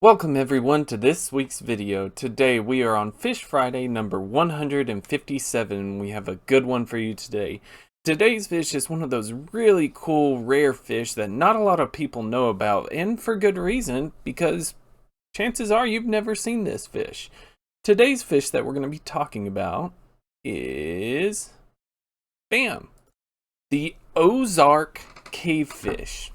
Welcome everyone to this week's video. Today we are on Fish Friday number 157. We have a good one for you today. Today's fish is one of those really cool rare fish that not a lot of people know about, and for good reason, because chances are you've never seen this fish. Today's fish that we're going to be talking about is bam, the Ozark cavefish.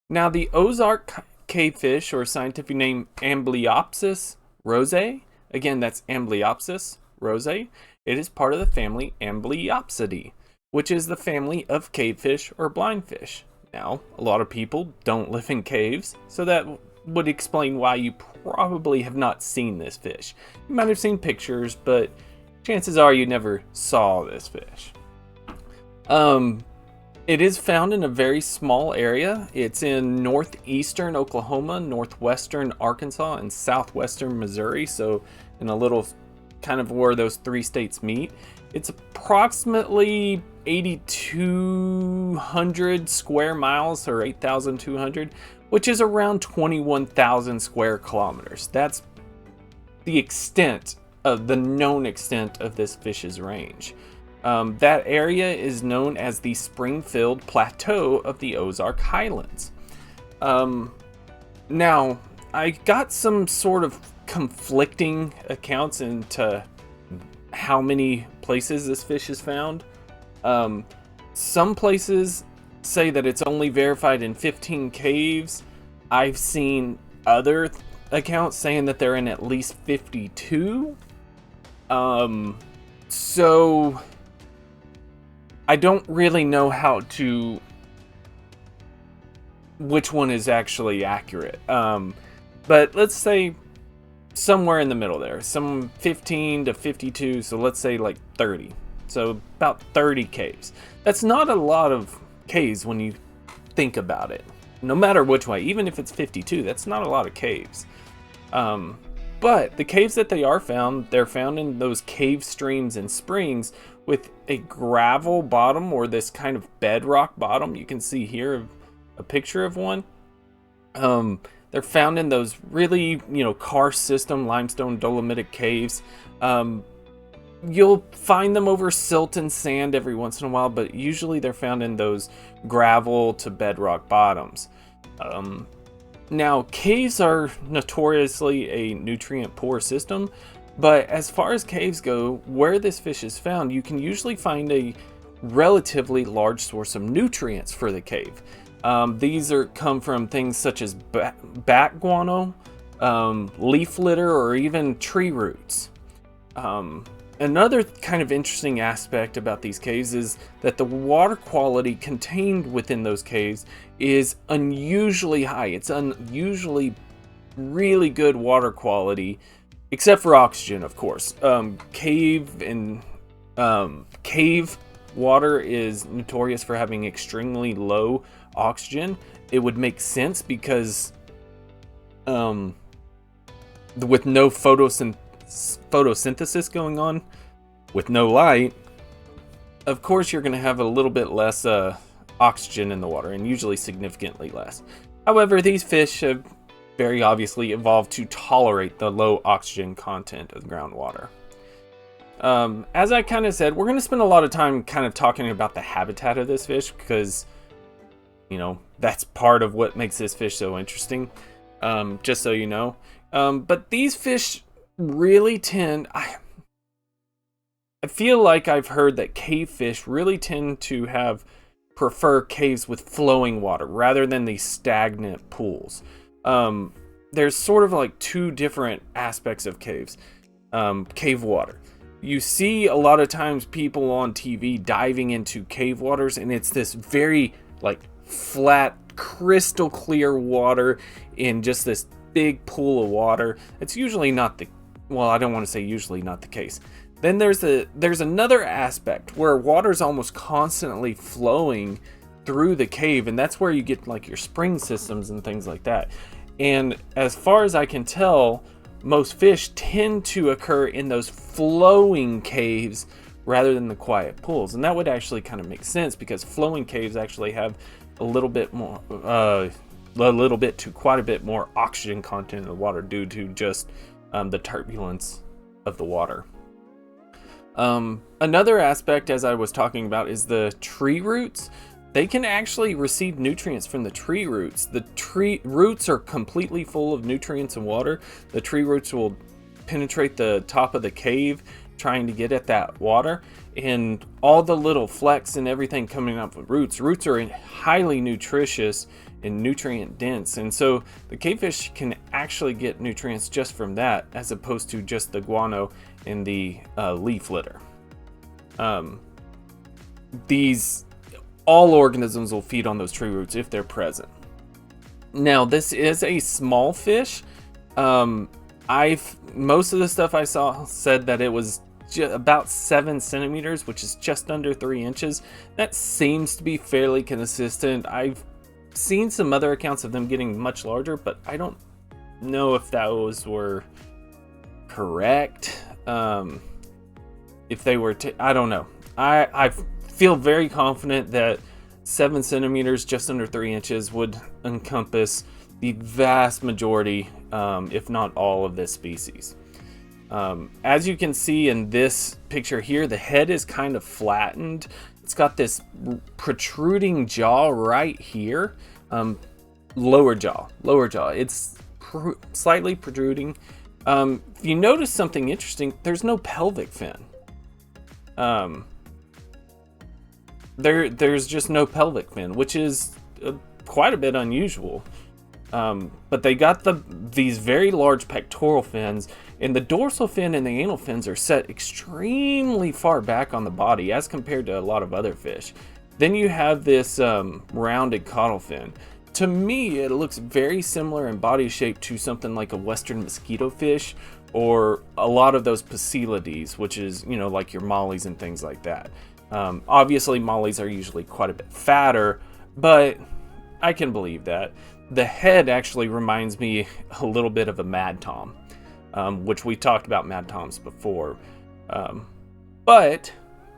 Now the Ozark cavefish, or scientific name Amblyopsis rosae. Again, that's Amblyopsis rosae. It is part of the family Amblyopsidae, which is the family of cavefish or blindfish. Now, a lot of people don't live in caves, so that would explain why you probably have not seen this fish. You might have seen pictures, but chances are you never saw this fish. It is found in a very small area. It's in northeastern Oklahoma, northwestern Arkansas, and southwestern Missouri. So in a little kind of where those three states meet. It's approximately 8,200 square miles, or 8,200, which is around 21,000 square kilometers. That's the extent of the known extent of this fish's range. That area is known as the Spring-Filled Plateau of the Ozark Highlands. Now, I got some sort of conflicting accounts into how many places this fish is found. Some places say that it's only verified in 15 caves. I've seen other accounts saying that they're in at least 52. So I don't really know which one is actually accurate. But let's say somewhere in the middle there, some 15 to 52, so let's say like 30. So about 30 caves. That's not a lot of caves when you think about it. No matter which way, even if it's 52, that's not a lot of caves. But the caves that they are found, they're found in those cave streams and springs with a gravel bottom, or this kind of bedrock bottom. You can see here a picture of one. They're found in those really, karst system limestone dolomitic caves. You'll find them over silt and sand every once in a while, but usually they're found in those gravel to bedrock bottoms. Now, caves are notoriously a nutrient-poor system, but as far as caves go, where this fish is found, you can usually find a relatively large source of nutrients for the cave. These come from things such as bat guano, leaf litter, or even tree roots. Another kind of interesting aspect about these caves is that the water quality contained within those caves is unusually high. It's unusually really good water quality, except for oxygen, of course. Cave water is notorious for having extremely low oxygen. It would make sense because with no photosynthesis going on, with no light, of course you're going to have a little bit less oxygen in the water, and usually significantly less. However, these fish have very obviously evolved to tolerate the low oxygen content of groundwater. As I kind of said, we're going to spend a lot of time kind of talking about the habitat of this fish, because that's part of what makes this fish so interesting, just so you know. But these fish really tend, I feel like I've heard that cavefish really tend to prefer caves with flowing water rather than these stagnant pools. There's sort of like two different aspects of caves. Cave water. You see a lot of times people on TV diving into cave waters, and it's this very flat, crystal clear water in just this big pool of water. It's usually not I don't want to say usually not the case. Then there's another aspect where water's almost constantly flowing through the cave, and that's where you get your spring systems and things like that. And as far as I can tell, most fish tend to occur in those flowing caves rather than the quiet pools. And that would actually kind of make sense, because flowing caves actually have a little bit more a little bit to quite a bit more oxygen content in the water due to just the turbulence of the water. Another aspect, as I was talking about, is the tree roots. They can actually receive nutrients from the tree roots. The tree roots are completely full of nutrients and water. The tree roots will penetrate the top of the cave trying to get at that water, and all the little flecks and everything coming up with roots. Roots are highly nutritious and nutrient dense, and so the cavefish can actually get nutrients just from that, as opposed to just the guano and the leaf litter. All organisms will feed on those tree roots if they're present. Now, this is a small fish. Most of the stuff I saw said that it was about 7 centimeters, which is just under 3 inches. That seems to be fairly consistent. I've seen some other accounts of them getting much larger, but I don't know if those were correct. If they were, I don't know. I feel very confident that 7 centimeters, just under 3 inches, would encompass the vast majority, if not all, of this species. As you can see in this picture here, the head is kind of flattened. It's got this protruding jaw right here. Lower jaw. It's slightly protruding. If you notice something interesting, there's no pelvic fin. There's just no pelvic fin, which is quite a bit unusual. But they got these very large pectoral fins, and the dorsal fin and the anal fins are set extremely far back on the body as compared to a lot of other fish. Then you have this rounded caudal fin. To me, it looks very similar in body shape to something like a western mosquito fish, or a lot of those Poecilides, which is, like your mollies and things like that. Obviously, mollies are usually quite a bit fatter, but I can believe that. The head actually reminds me a little bit of a mad tom, which we talked about mad toms before. But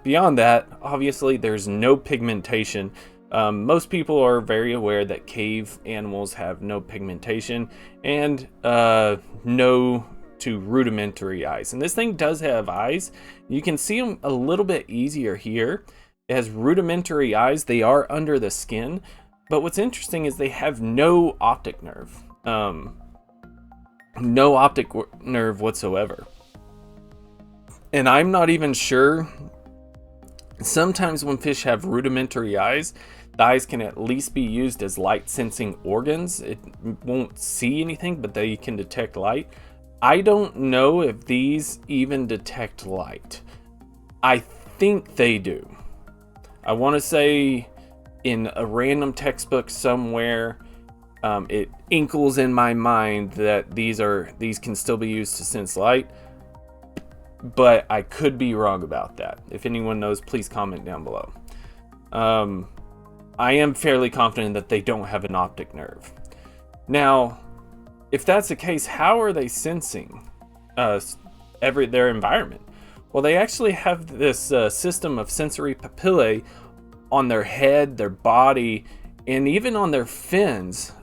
beyond that, obviously, there's no pigmentation. Most people are very aware that cave animals have no pigmentation and no to rudimentary eyes. And this thing does have eyes. You can see them a little bit easier here. It has rudimentary eyes. They are under the skin. But what's interesting is they have no optic nerve. No optic nerve whatsoever. And I'm not even sure. Sometimes when fish have rudimentary eyes, the eyes can at least be used as light sensing organs. It won't see anything, but they can detect light. I don't know if these even detect light. I think they do. I want to say in a random textbook somewhere, it inkles in my mind that these can still be used to sense light, but I could be wrong about that. If anyone knows, please comment down below. I am fairly confident that they don't have an optic nerve. Now, if that's the case, how are they sensing their environment? Well, they actually have this system of sensory papillae on their head, their body, and even on their fins,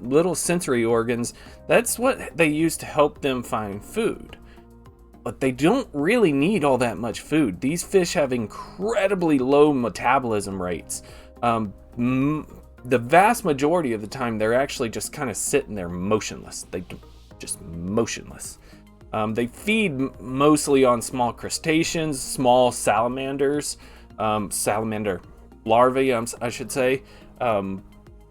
little sensory organs. That's what they use to help them find food. But they don't really need all that much food. These fish have incredibly low metabolism rates. The vast majority of the time, they're actually just kind of sitting there motionless. Just motionless. They feed mostly on small crustaceans, small salamanders, salamander larvae, I should say.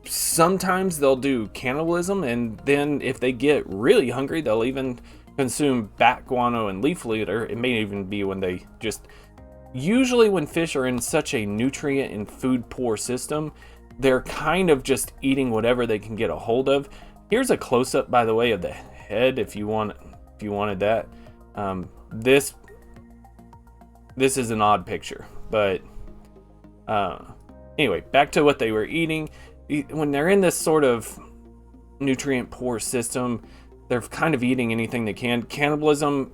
Sometimes they'll do cannibalism, and then if they get really hungry, they'll even consume bat guano and leaf litter. It may even be when they usually when fish are in such a nutrient and food poor system, they're kind of just eating whatever they can get a hold of. Here's a close-up, by the way, of the head if you wanted that. This is an odd picture, but anyway, back to what they were eating. When they're in this sort of nutrient poor system, they're kind of eating anything they can. Cannibalism,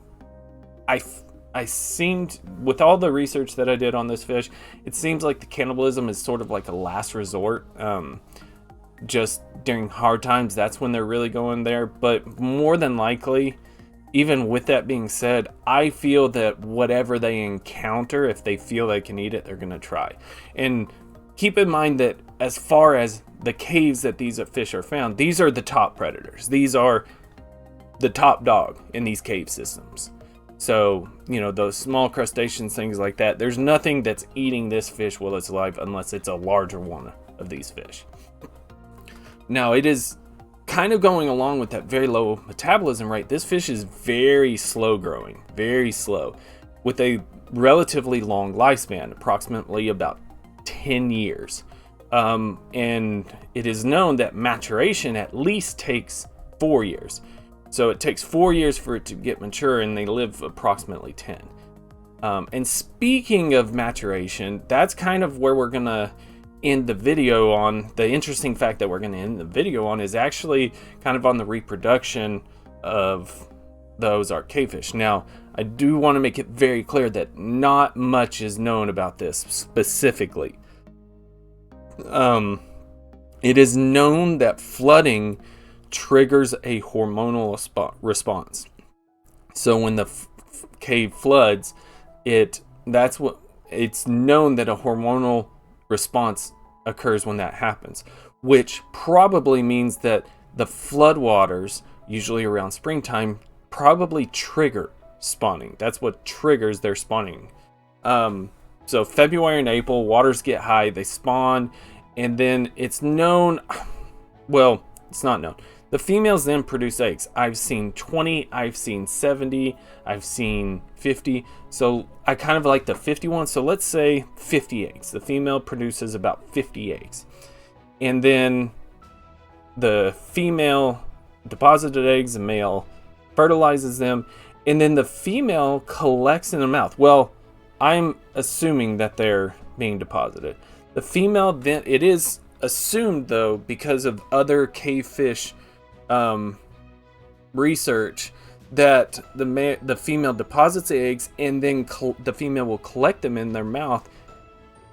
I seemed, with all the research that I did on this fish, it seems like the cannibalism is sort of like a last resort. just during hard times, that's when they're really going there. But more than likely, even with that being said, I feel that whatever they encounter, if they feel they can eat it, they're going to try. And keep in mind that as far as the caves that these fish are found, these are the top predators. These are the top dog in these cave systems. So, those small crustaceans, things like that, there's nothing that's eating this fish while it's alive unless it's a larger one of these fish. Now, it is kind of going along with that very low metabolism rate. This fish is very slow growing, very slow, with a relatively long lifespan, approximately about 10 years. And it is known that maturation at least takes 4 years. So it takes 4 years for it to get mature, and they live approximately 10. And speaking of maturation, that's kind of where we're going to end the video on. The interesting fact that we're going to end the video on is actually kind of on the reproduction of the Ozark cavefish. Now, I do want to make it very clear that not much is known about this specifically. It is known that flooding triggers a hormonal response. So when the cave floods, it's known that a hormonal response occurs when that happens, which probably means that the floodwaters, usually around springtime, probably trigger spawning. That's what triggers their spawning. So February and April, waters get high, they spawn, and then it's known, well, it's not known. The females then produce eggs. I've seen 20, I've seen 70, I've seen 50. So I kind of like the 51. So let's say 50 eggs. The female produces about 50 eggs. And then the female deposited eggs, the male fertilizes them, and then the female collects in the mouth. Well, I'm assuming that they're being deposited. The female then, it is assumed though, because of other cavefish research, that the female deposits the eggs, and then the female will collect them in their mouth,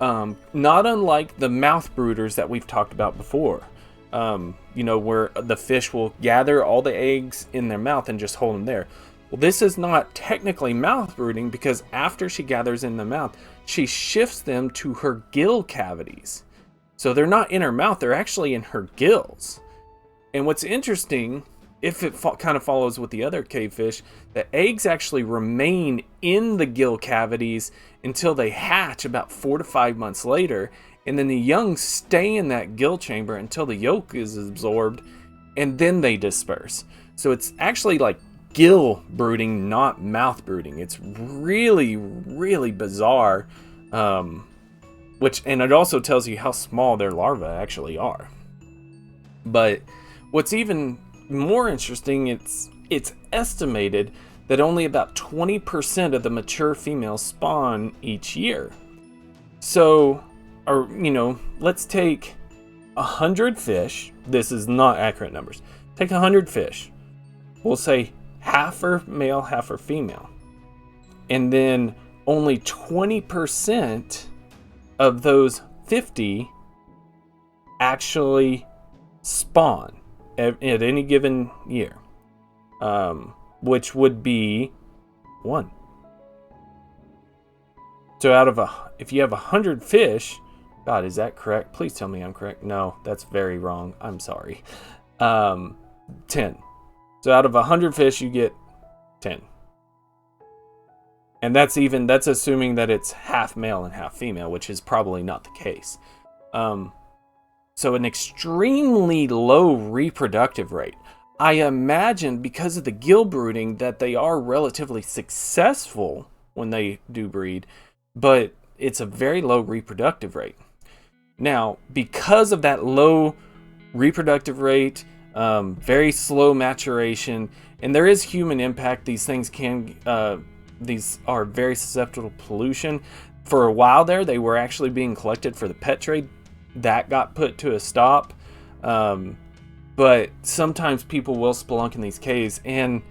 not unlike the mouth brooders that we've talked about before, where the fish will gather all the eggs in their mouth and just hold them there. Well, this is not technically mouth brooding, because after she gathers in the mouth, she shifts them to her gill cavities. So they're not in her mouth, they're actually in her gills. And what's interesting, if it kind of follows with the other cavefish, the eggs actually remain in the gill cavities until they hatch about 4 to 5 months later. And then the young stay in that gill chamber until the yolk is absorbed, and then they disperse. So it's actually like gill brooding, not mouth brooding. It's really, really bizarre. And it also tells you how small their larvae actually are. But what's even more interesting, it's estimated that only about 20% of the mature females spawn each year. So, let's take 100 fish. This is not accurate numbers. Take 100 fish. We'll say half are male, half are female. And then only 20% of those 50 actually spawn at any given year, which would be 1. So if you have 100 fish, God, is that correct? Please tell me I'm correct. No, that's very wrong. I'm sorry. 10. So out of 100 fish, you get 10. And that's assuming that it's half male and half female, which is probably not the case. So an extremely low reproductive rate. I imagine because of the gill brooding that they are relatively successful when they do breed, but it's a very low reproductive rate. Now, because of that low reproductive rate, very slow maturation, and there is human impact, these are very susceptible to pollution. For a while there, they were actually being collected for the pet trade. That got put to a stop. But sometimes people will spelunk in these caves, and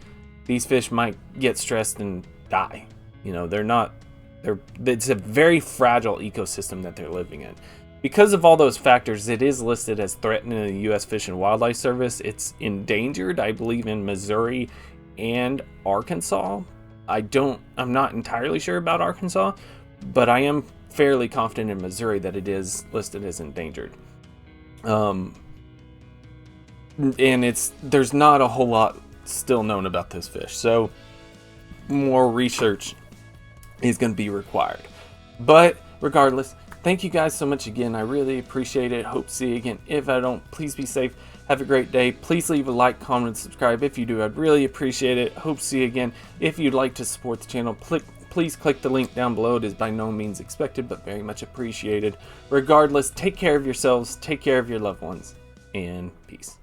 these fish might get stressed and die. It's a very fragile ecosystem that they're living in. because of all those factors, it is listed as threatened in the U.S. Fish and Wildlife Service. It's endangered, I believe, in Missouri and Arkansas. I'm not entirely sure about Arkansas, but I am fairly confident in Missouri that it is listed as endangered. And there's not a whole lot still known about this fish, so more research is going to be required. But regardless, thank you guys so much again. I really appreciate it. Hope to see you again. If I don't, please be safe. Have a great day. Please leave a like, comment, and subscribe. If you do, I'd really appreciate it. Hope to see you again. If you'd like to support the channel, please click the link down below. It is by no means expected, but very much appreciated. Regardless, take care of yourselves, take care of your loved ones, and peace.